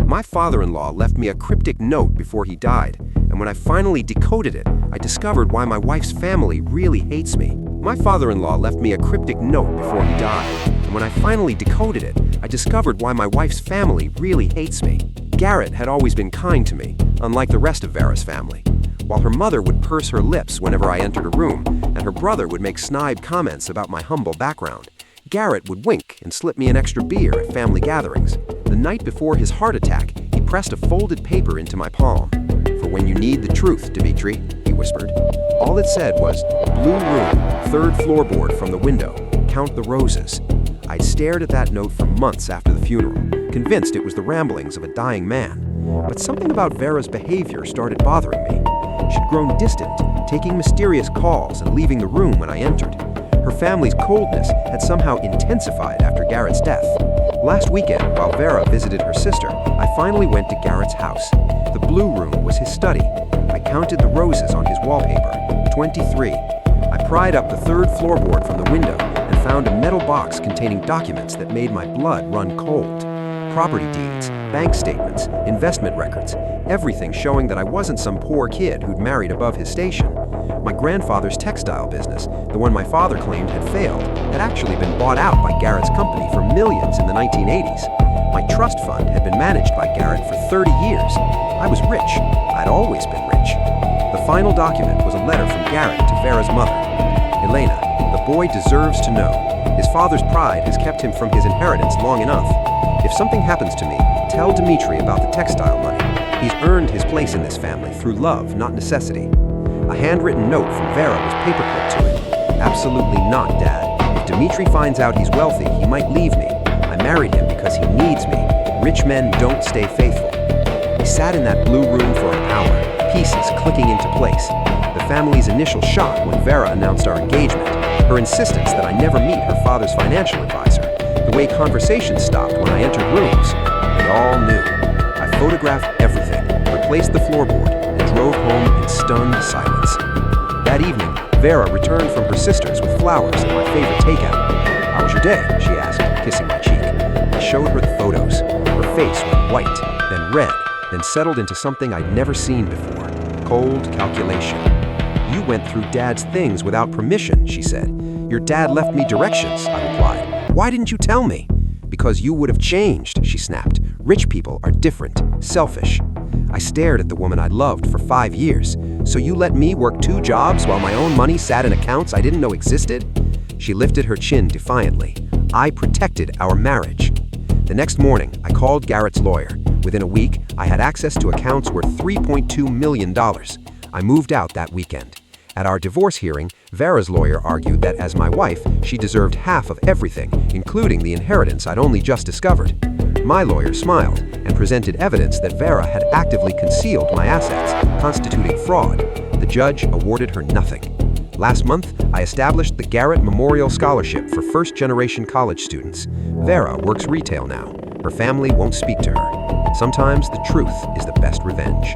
My father-in-law left me a cryptic note before he died, and when I finally decoded it, I discovered why my wife's family really hates me. My father-in-law left me a cryptic note before he died, and when I finally decoded it, I discovered why my wife's family really hates me. Garrett had always been kind to me, unlike the rest of Vera's family. While her mother would purse her lips whenever I entered a room, and her brother would make snide comments about my humble background, Garrett would wink and slip me an extra beer at family gatherings. The night before his heart attack, he pressed a folded paper into my palm. "For when you need the truth, Dimitri," he whispered. All it said was, "Blue room, third floorboard from the window. Count the roses." I'd stared at that note for months after the funeral, convinced it was the ramblings of a dying man. But something about Vera's behavior started bothering me. She'd grown distant, taking mysterious calls and leaving the room when I entered. Her family's coldness had somehow intensified after Garrett's death. Last weekend, while Vera visited her sister, I finally went to Garrett's house. The blue room was his study. I counted the roses on his wallpaper, 23. I pried up the third floorboard from the window and found a metal box containing documents that made my blood run cold. Property deeds, bank statements, investment records, everything showing that I wasn't some poor kid who'd married above his station. My grandfather's textile business, the one my father claimed had failed, had actually been bought out by Garrett's company for millions in the 1980s. My trust fund had been managed by Garrett for 30 years. I was rich. I'd always been rich. The final document was a letter from Garrett to Vera's mother. "Elena, the boy deserves to know. His father's pride has kept him from his inheritance long enough. If something happens to me, tell Dimitri about the textile money. He's earned his place in this family through love, not necessity." A handwritten note from Vera was paperclipped to it. "Absolutely not, Dad. If Dimitri finds out he's wealthy, he might leave me. I married him because he needs me. Rich men don't stay faithful." We sat in that blue room for an hour, pieces clicking into place. The family's initial shock when Vera announced our engagement, her insistence that I never meet her father's financial advisor, the way conversations stopped when I entered rooms. They all knew. I photographed everything, replaced the floorboard, and drove home in stunned silence. That evening, Vera returned from her sister's with flowers and my favorite takeout. "How was your day?" she asked, kissing my cheek. I showed her the photos. Her face went white, then red, then settled into something I'd never seen before. Cold calculation. "You went through Dad's things without permission," she said. "Your dad left me directions," I replied. "Why didn't you tell me?" "Because you would have changed," she snapped. "Rich people are different, selfish." I stared at the woman I'd loved for 5 years. "So you let me work 2 jobs while my own money sat in accounts I didn't know existed?" She lifted her chin defiantly. "I protected our marriage." The next morning, I called Garrett's lawyer. Within a week, I had access to accounts worth $3.2 million. I moved out that weekend. At our divorce hearing, Vera's lawyer argued that as my wife, she deserved half of everything, including the inheritance I'd only just discovered. My lawyer smiled and presented evidence that Vera had actively concealed my assets, constituting fraud. The judge awarded her nothing. Last month, I established the Garrett Memorial Scholarship for first-generation college students. Vera works retail now. Her family won't speak to her. Sometimes the truth is the best revenge.